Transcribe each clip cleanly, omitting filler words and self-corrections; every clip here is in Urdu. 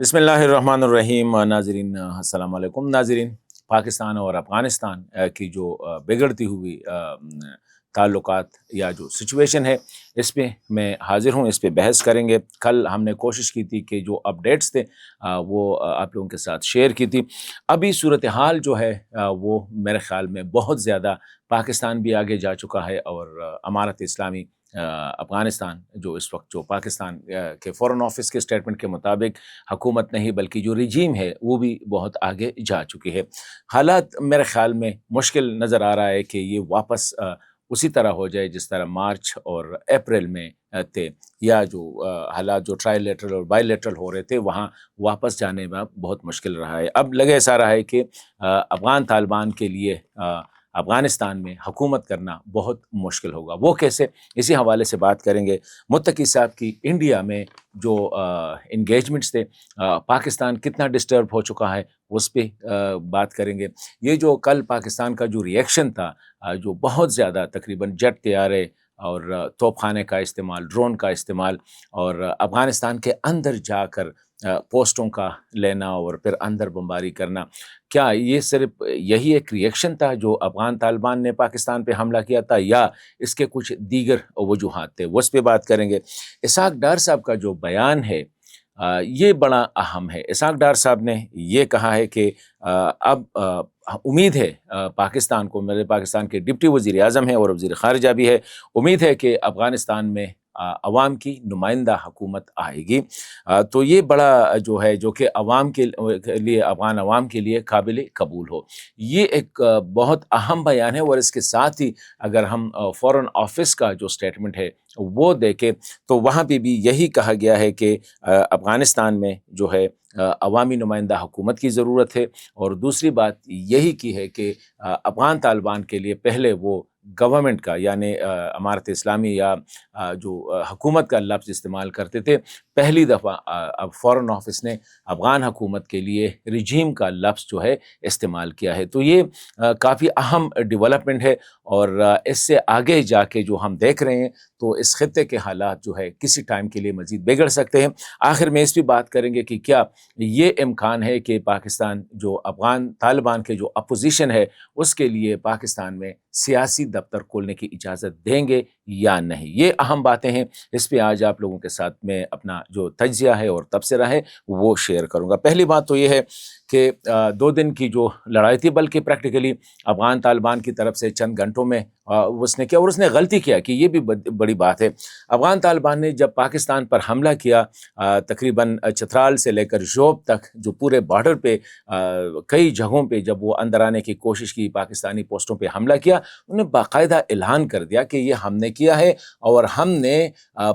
بسم اللہ الرحمن الرحیم۔ ناظرین السلام علیکم۔ ناظرین، پاکستان اور افغانستان کی جو بگڑتی ہوئی تعلقات یا جو سچویشن ہے، اس پہ میں حاضر ہوں، اس پہ بحث کریں گے۔ کل ہم نے کوشش کی تھی کہ جو اپڈیٹس تھے وہ آپ لوگوں کے ساتھ شیئر کی تھی۔ ابھی صورتحال جو ہے وہ میرے خیال میں بہت زیادہ پاکستان بھی آگے جا چکا ہے، اور امارت اسلامی افغانستان جو اس وقت جو پاکستان کے فورن آفس کے اسٹیٹمنٹ کے مطابق حکومت نہیں بلکہ جو رجیم ہے وہ بھی بہت آگے جا چکی ہے۔ حالات میرے خیال میں مشکل نظر آ رہا ہے کہ یہ واپس اسی طرح ہو جائے جس طرح مارچ اور اپریل میں تھے، یا جو حالات جو ٹرائی لیٹرل اور بائی لیٹرل ہو رہے تھے وہاں واپس جانے میں بہت مشکل رہا ہے۔ اب لگے ایسا رہا ہے کہ افغان طالبان کے لیے افغانستان میں حکومت کرنا بہت مشکل ہوگا۔ وہ کیسے، اسی حوالے سے بات کریں گے۔ متقی صاحب کی انڈیا میں جو انگیجمنٹس تھے، پاکستان کتنا ڈسٹرب ہو چکا ہے اس پہ بات کریں گے۔ یہ جو کل پاکستان کا جو ریئیکشن تھا، جو بہت زیادہ تقریباً جیٹ طیارے اور توپ خانے کا استعمال، ڈرون کا استعمال، اور افغانستان کے اندر جا کر پوسٹوں کا لینا اور پھر اندر بمباری کرنا، کیا یہ صرف یہی ایک ریئیکشن تھا جو افغان طالبان نے پاکستان پہ حملہ کیا تھا، یا اس کے کچھ دیگر وجوہات تھے؟ وہ اس پہ بات کریں گے۔ اسحاق ڈار صاحب کا جو بیان ہے یہ بڑا اہم ہے۔ اسحاق ڈار صاحب نے یہ کہا ہے کہ اب امید ہے پاکستان کو، میرے پاکستان کے ڈپٹی وزیر اعظم ہیں اور وزیر خارجہ بھی ہے، امید ہے کہ افغانستان میں عوام کی نمائندہ حکومت آئے گی، تو یہ بڑا جو ہے جو کہ عوام کے لیے، افغان عوام کے لیے قابل قبول ہو۔ یہ ایک بہت اہم بیان ہے، اور اس کے ساتھ ہی اگر ہم فورن آفس کا جو سٹیٹمنٹ ہے وہ دیکھیں تو وہاں پہ بھی یہی کہا گیا ہے کہ افغانستان میں جو ہے عوامی نمائندہ حکومت کی ضرورت ہے، اور دوسری بات یہی کی ہے کہ افغان طالبان کے لیے پہلے وہ گورنمنٹ کا، یعنی امارت اسلامی یا جو حکومت کا لفظ استعمال کرتے تھے، پہلی دفعہ اب فورن آفس نے افغان حکومت کے لیے رجیم کا لفظ جو ہے استعمال کیا ہے۔ تو یہ کافی اہم ڈیولپمنٹ ہے، اور اس سے آگے جا کے جو ہم دیکھ رہے ہیں تو اس خطے کے حالات جو ہے کسی ٹائم کے لیے مزید بگڑ سکتے ہیں۔ آخر میں اس بھی بات کریں گے کہ کیا یہ امکان ہے کہ پاکستان جو افغان طالبان کے جو اپوزیشن ہے اس کے لیے پاکستان میں سیاسی دفتر کھولنے کی اجازت دیں گے یا نہیں؟ یہ اہم باتیں ہیں، اس پہ آج آپ لوگوں کے ساتھ میں اپنا جو تجزیہ ہے اور تبصرہ ہے وہ شیئر کروں گا۔ پہلی بات تو یہ ہے کہ 2 دن کی جو لڑائی تھی، بلکہ پریکٹیکلی افغان طالبان کی طرف سے چند گھنٹوں میں اس نے کیا، اور اس نے غلطی کیا کہ یہ بھی بڑی بات ہے۔ افغان طالبان نے جب پاکستان پر حملہ کیا، تقریباً چترال سے لے کر جوب تک جو پورے بارڈر پہ کئی جگہوں پہ جب وہ اندر آنے کی کوشش کی، پاکستانی پوسٹوں پہ حملہ کیا، انہوں نے باقاعدہ اعلان کر دیا کہ یہ ہم نے کیا ہے، اور ہم نے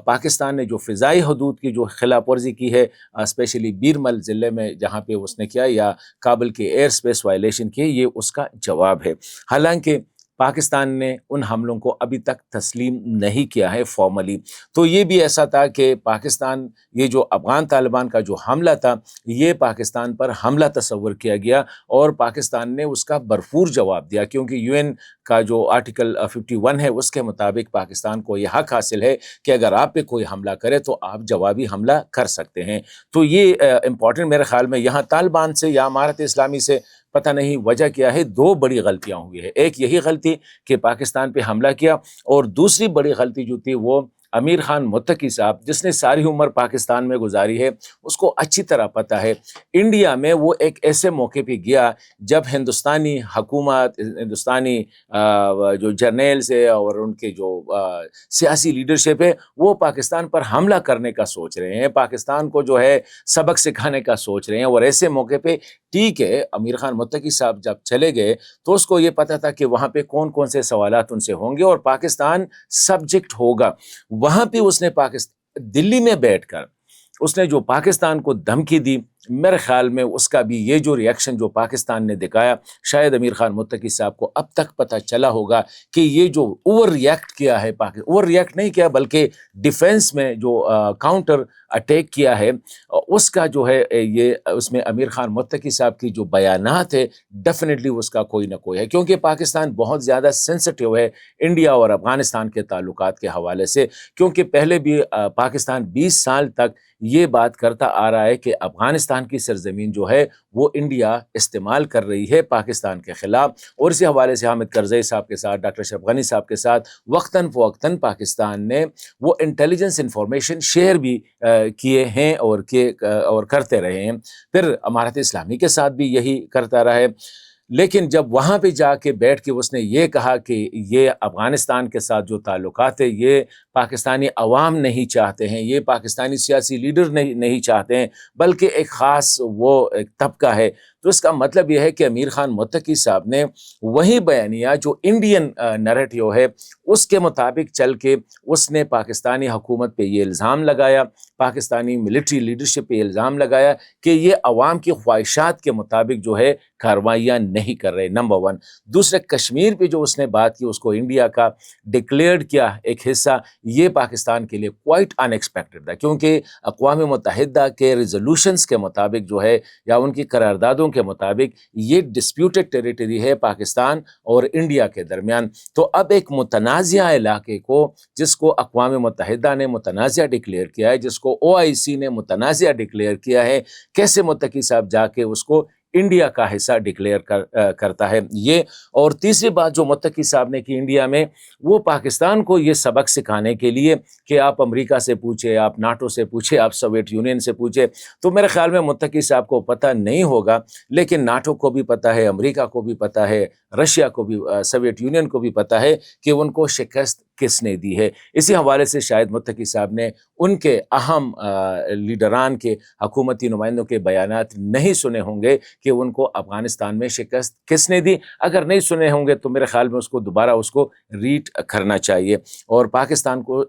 پاکستان نے جو فضائی حدود کی جو خلاف ورزی کی ہے، اسپیشلی بیرمل ضلع میں جہاں پہ اس نے کیا، یا کابل کے ایئر سپیس وائلیشن کی، یہ اس کا جواب ہے۔ حالانکہ پاکستان نے ان حملوں کو ابھی تک تسلیم نہیں کیا ہے فارملی۔ تو یہ بھی ایسا تھا کہ پاکستان، یہ جو افغان طالبان کا جو حملہ تھا، یہ پاکستان پر حملہ تصور کیا گیا، اور پاکستان نے اس کا بھرپور جواب دیا، کیونکہ یو این کا جو آرٹیکل 51 ہے اس کے مطابق پاکستان کو یہ حق حاصل ہے کہ اگر آپ پہ کوئی حملہ کرے تو آپ جوابی حملہ کر سکتے ہیں۔ تو یہ امپورٹنٹ میرے خیال میں یہاں طالبان سے یا امارت اسلامی سے پتہ نہیں وجہ کیا ہے، 2 بڑی غلطیاں ہوئی ہے۔ ایک یہی غلطی کہ پاکستان پہ حملہ کیا، اور دوسری بڑی غلطی جو تھی وہ امیر خان متقی صاحب، جس نے ساری عمر پاکستان میں گزاری ہے، اس کو اچھی طرح پتہ ہے انڈیا میں وہ ایک ایسے موقع پہ گیا جب ہندوستانی حکومت، ہندوستانی جو جرنیلز ہے اور ان کے جو سیاسی لیڈرشپ ہے، وہ پاکستان پر حملہ کرنے کا سوچ رہے ہیں، پاکستان کو جو ہے سبق سکھانے کا سوچ رہے ہیں۔ اور ایسے موقع پہ ٹھیک ہے، امیر خان متقی صاحب جب چلے گئے تو اس کو یہ پتہ تھا کہ وہاں پہ کون کون سے سوالات ان سے ہوں گے اور پاکستان سبجیکٹ ہوگا۔ وہاں پہ اس نے دلی میں بیٹھ کر اس نے جو پاکستان کو دھمکی دی، میرے خیال میں اس کا بھی یہ جو ریئیکشن جو پاکستان نے دکھایا، شاید امیر خان متقی صاحب کو اب تک پتہ چلا ہوگا کہ یہ جو اوور ریئیکٹ کیا ہے، اوور ریئیکٹ نہیں کیا بلکہ ڈیفنس میں جو کاؤنٹر اٹیک کیا ہے، اس کا جو ہے یہ اس میں امیر خان متقی صاحب کی جو بیانات ہے، ڈیفینیٹلی اس کا کوئی نہ کوئی ہے، کیونکہ پاکستان بہت زیادہ سینسٹیو ہے انڈیا اور افغانستان کے تعلقات کے حوالے سے، کیونکہ پہلے بھی پاکستان 20 سال تک یہ بات کرتا آ رہا ہے کہ افغانستان پاکستان کی سرزمین جو ہے وہ انڈیا استعمال کر رہی ہے پاکستان کے خلاف. اور اسی حوالے سے حامد کرزئی صاحب کے ساتھ، ڈاکٹر اشرف غنی صاحب کے ساتھ وقتاً فوقتاً پاکستان نے وہ انٹیلیجنس انفارمیشن شیئر بھی کیے ہیں اور کرتے رہے ہیں. پھر امارت اسلامی کے ساتھ بھی یہی کرتا رہا ہے. لیکن جب وہاں پہ جا کے بیٹھ کے اس نے یہ کہا کہ یہ افغانستان کے ساتھ جو تعلقات ہے یہ پاکستانی عوام نہیں چاہتے ہیں، یہ پاکستانی سیاسی لیڈر نہیں چاہتے ہیں، بلکہ ایک خاص وہ ایک طبقہ ہے، تو اس کا مطلب یہ ہے کہ امیر خان متقی صاحب نے وہی بیانیہ جو انڈین نیریٹیو ہے اس کے مطابق چل کے اس نے پاکستانی حکومت پہ یہ الزام لگایا، پاکستانی ملٹری لیڈرشپ پہ الزام لگایا کہ یہ عوام کی خواہشات کے مطابق جو ہے کاروائیاں نہیں کر رہے، نمبر ون. دوسرے، کشمیر پہ جو اس نے بات کی، اس کو انڈیا کا ڈکلیئرڈ کیا ایک حصہ، یہ پاکستان کے لیے کوائٹ ان ایکسپیکٹڈ تھا، کیونکہ اقوام متحدہ کے ریزولوشنز کے مطابق جو ہے یا ان کی قراردادوں کے مطابق یہ ڈسپیوٹڈ ٹیریٹری ہے پاکستان اور انڈیا کے درمیان. تو اب ایک متنازع علاقے کو جس کو اقوام متحدہ نے متنازع ڈکلیئر کیا ہے، جس کو OIC نے متنازع ڈکلیئر کیا ہے، کیسے متقی صاحب جا کے اس کو انڈیا کا حصہ ڈکلیئر کرتا ہے یہ. اور تیسری بات جو متقی صاحب نے کی انڈیا میں، وہ پاکستان کو یہ سبق سکھانے کے لیے کہ آپ امریکہ سے پوچھے، آپ ناٹو سے پوچھے، آپ سوویت یونین سے پوچھے. تو میرے خیال میں متقی صاحب کو پتہ نہیں ہوگا، لیکن ناٹو کو بھی پتہ ہے، امریکہ کو بھی پتہ ہے، رشیا کو بھی، سوویت یونین کو بھی پتہ ہے کہ ان کو شکست کس نے دی ہے. اسی حوالے سے شاید متقی صاحب نے ان کے اہم لیڈران کے، حکومتی نمائندوں کے بیانات نہیں سنے ہوں گے کہ ان کو افغانستان میں شکست کس نے دی. اگر نہیں سنے ہوں گے تو میرے خیال میں اس کو دوبارہ اس کو ریڈ کرنا چاہیے. اور پاکستان کو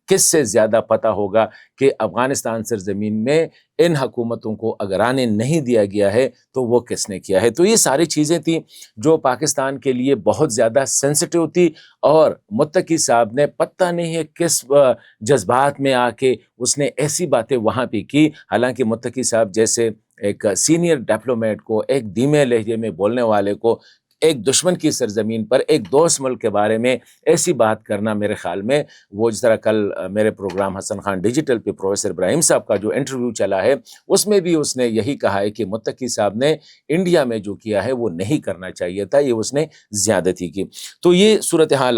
کس سے زیادہ پتہ ہوگا کہ افغانستان سرزمین میں ان حکومتوں کو اگر آنے نہیں دیا گیا ہے تو وہ کس نے کیا ہے. تو یہ ساری چیزیں تھیں جو پاکستان کے لیے بہت زیادہ سینسٹیو تھی، اور متقی صاحب نے پتہ نہیں ہے کس جذبات میں آ کے اس نے ایسی باتیں وہاں پہ کی. حالانکہ متقی صاحب جیسے ایک سینئر ڈپلومیٹ کو، ایک دھیمے لہجے میں بولنے والے کو، ایک دشمن کی سرزمین پر ایک دوست ملک کے بارے میں ایسی بات کرنا، میرے خیال میں وہ جس طرح کل میرے پروگرام حسن خان ڈیجیٹل پہ پروفیسر ابراہیم صاحب کا جو انٹرویو چلا ہے اس میں بھی اس نے یہی کہا ہے کہ متقی صاحب نے انڈیا میں جو کیا ہے وہ نہیں کرنا چاہیے تھا، یہ اس نے زیادتی کی. تو یہ صورتحال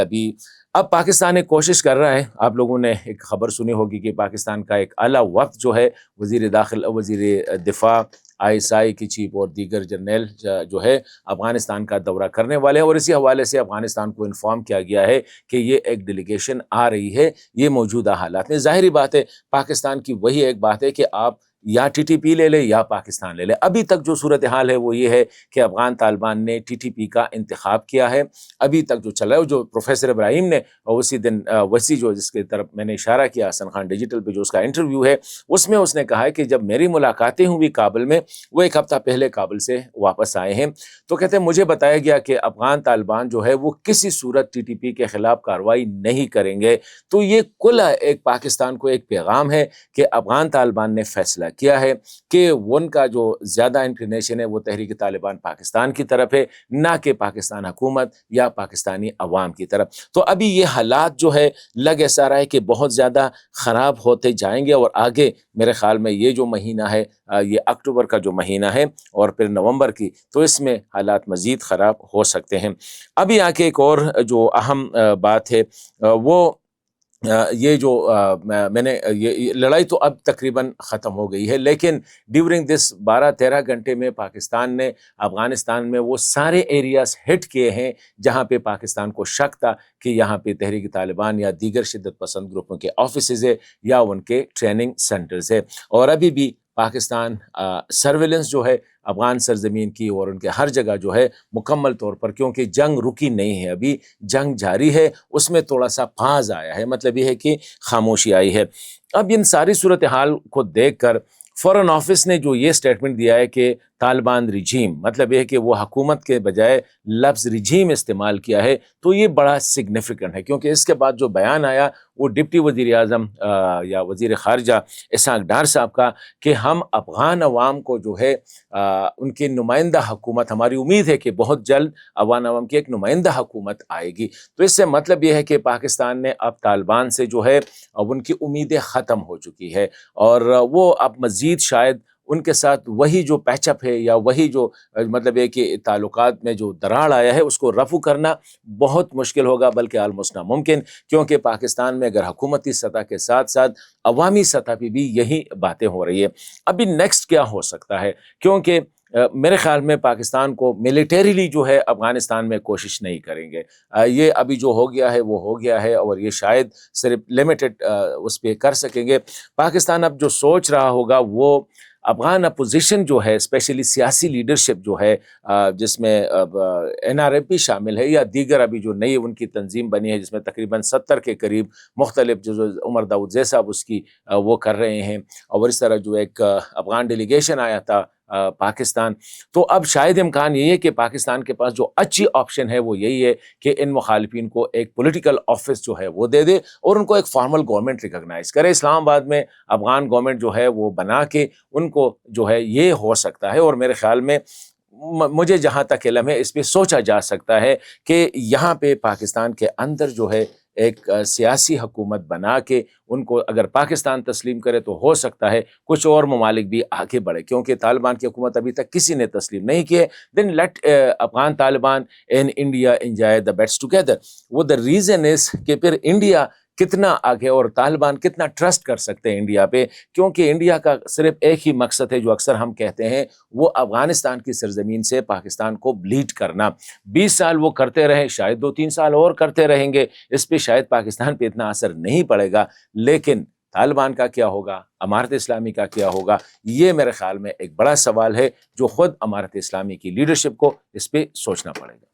اب پاکستان ایک کوشش کر رہا ہے. آپ لوگوں نے ایک خبر سنی ہوگی کہ پاکستان کا ایک اعلیٰ وفد جو ہے، وزیر دفاع، ISI کی چیف اور دیگر جرنیل جو ہے افغانستان کا دورہ کرنے والے ہیں. اور اسی حوالے سے افغانستان کو انفارم کیا گیا ہے کہ یہ ایک ڈیلیگیشن آ رہی ہے. یہ موجودہ حالات میں ظاہری بات ہے پاکستان کی وہی ایک بات ہے کہ آپ یا TTP لے لے یا پاکستان لے لے. ابھی تک جو صورتحال ہے وہ یہ ہے کہ افغان طالبان نے TTP کا انتخاب کیا ہے. ابھی تک جو چلا ہے، جو پروفیسر ابراہیم نے اسی دن جو جس کی طرف میں نے اشارہ کیا حسن خان ڈیجیٹل پہ جو اس کا انٹرویو ہے، اس میں اس نے کہا ہے کہ جب میری ملاقاتیں ہوئی کابل میں، وہ ایک ہفتہ پہلے کابل سے واپس آئے ہیں، تو کہتے ہیں مجھے بتایا گیا کہ افغان طالبان جو ہے وہ کسی صورت TTP کے خلاف کارروائی نہیں کریں گے. تو یہ کل ایک پاکستان کو ایک پیغام ہے کہ افغان طالبان نے فیصلہ کیا ہے کہ ان کا جو زیادہ انکلینیشن ہے وہ تحریک طالبان پاکستان کی طرف ہے، نہ کہ پاکستان حکومت یا پاکستانی عوام کی طرف. تو ابھی یہ حالات جو ہے لگ ایسا رہا ہے کہ بہت زیادہ خراب ہوتے جائیں گے، اور آگے میرے خیال میں یہ جو مہینہ ہے، یہ اکتوبر کا جو مہینہ ہے اور پھر نومبر کی، تو اس میں حالات مزید خراب ہو سکتے ہیں. ابھی آگے ایک اور جو اہم بات ہے وہ یہ جو میں نے یہ لڑائی تو اب تقریباً ختم ہو گئی ہے، لیکن ڈیورنگ دس 12-13 گھنٹے میں پاکستان نے افغانستان میں وہ سارے ایریاز ہٹ کیے ہیں جہاں پہ پاکستان کو شک تھا کہ یہاں پہ تحریک طالبان یا دیگر شدت پسند گروپوں کے آفیسز ہے یا ان کے ٹریننگ سینٹرز ہے. اور ابھی بھی پاکستان سرویلنس جو ہے افغان سرزمین کی اور ان کے ہر جگہ جو ہے مکمل طور پر، کیونکہ جنگ رکی نہیں ہے، ابھی جنگ جاری ہے، اس میں تھوڑا سا پاز آیا ہے، مطلب یہ ہے کہ خاموشی آئی ہے. اب ان ساری صورتحال کو دیکھ کر فورن آفس نے جو یہ سٹیٹمنٹ دیا ہے کہ طالبان رجیم، مطلب یہ ہے کہ وہ حکومت کے بجائے لفظ رجیم استعمال کیا ہے، تو یہ بڑا سگنیفیکنٹ ہے، کیونکہ اس کے بعد جو بیان آیا وہ ڈپٹی وزیر اعظم یا وزیر خارجہ اسحاق ڈار صاحب کا کہ ہم افغان عوام کو جو ہے ان کی نمائندہ حکومت، ہماری امید ہے کہ بہت جلد افغان عوام کی ایک نمائندہ حکومت آئے گی. تو اس سے مطلب یہ ہے کہ پاکستان نے اب طالبان سے جو ہے اب ان کی امیدیں ختم ہو چکی ہے، اور وہ اب مزید شاید ان کے ساتھ وہی جو پیچ اپ ہے یا وہی جو مطلب ہے کہ تعلقات میں جو دراڑ آیا ہے اس کو رفع کرنا بہت مشکل ہوگا، بلکہ آلموسٹ ناممکن، کیونکہ پاکستان میں اگر حکومتی سطح کے ساتھ ساتھ عوامی سطح پہ بھی یہی باتیں ہو رہی ہے۔ ابھی نیکسٹ کیا ہو سکتا ہے، کیونکہ میرے خیال میں پاکستان کو ملیٹریلی جو ہے افغانستان میں کوشش نہیں کریں گے، یہ ابھی جو ہو گیا ہے وہ ہو گیا ہے، اور یہ شاید صرف لمیٹڈ اس پہ کر سکیں گے۔ پاکستان اب جو سوچ رہا ہوگا وہ افغان اپوزیشن جو ہے، اسپیشلی سیاسی لیڈرشپ جو ہے، جس میں NRP شامل ہے یا دیگر ابھی جو نئی ان کی تنظیم بنی ہے جس میں تقریباً 70 کے قریب مختلف جو عمر داؤد صاحب اس کی وہ کر رہے ہیں، اور اس طرح جو ایک افغان ڈیلیگیشن آیا تھا پاکستان، تو اب شاید امکان یہ ہے کہ پاکستان کے پاس جو اچھی آپشن ہے وہ یہی ہے کہ ان مخالفین کو ایک پولیٹیکل آفس جو ہے وہ دے دے اور ان کو ایک فارمل گورنمنٹ ریکگنائز کرے۔ اسلام آباد میں افغان گورنمنٹ جو ہے وہ بنا کے ان کو جو ہے یہ ہو سکتا ہے، اور میرے خیال میں مجھے جہاں تک علم ہے اس پہ سوچا جا سکتا ہے کہ یہاں پہ پاکستان کے اندر جو ہے ایک سیاسی حکومت بنا کے ان کو اگر پاکستان تسلیم کرے تو ہو سکتا ہے کچھ اور ممالک بھی آگے بڑھے، کیونکہ طالبان کی حکومت ابھی تک کسی نے تسلیم نہیں کی ہے۔ Then let Afghan Taliban and India enjoy the bets together. وہ دا ریزن از کہ پھر انڈیا کتنا آگے اور طالبان کتنا ٹرسٹ کر سکتے ہیں انڈیا پہ، کیونکہ انڈیا کا صرف ایک ہی مقصد ہے جو اکثر ہم کہتے ہیں، وہ افغانستان کی سرزمین سے پاکستان کو بلیڈ کرنا۔ 20 سال وہ کرتے رہے، شاید 2-3 سال اور کرتے رہیں گے، اس پہ شاید پاکستان پہ اتنا اثر نہیں پڑے گا، لیکن طالبان کا کیا ہوگا، امارت اسلامی کا کیا ہوگا، یہ میرے خیال میں ایک بڑا سوال ہے جو خود امارت اسلامی کی لیڈرشپ کو اس پہ سوچنا پڑے گا۔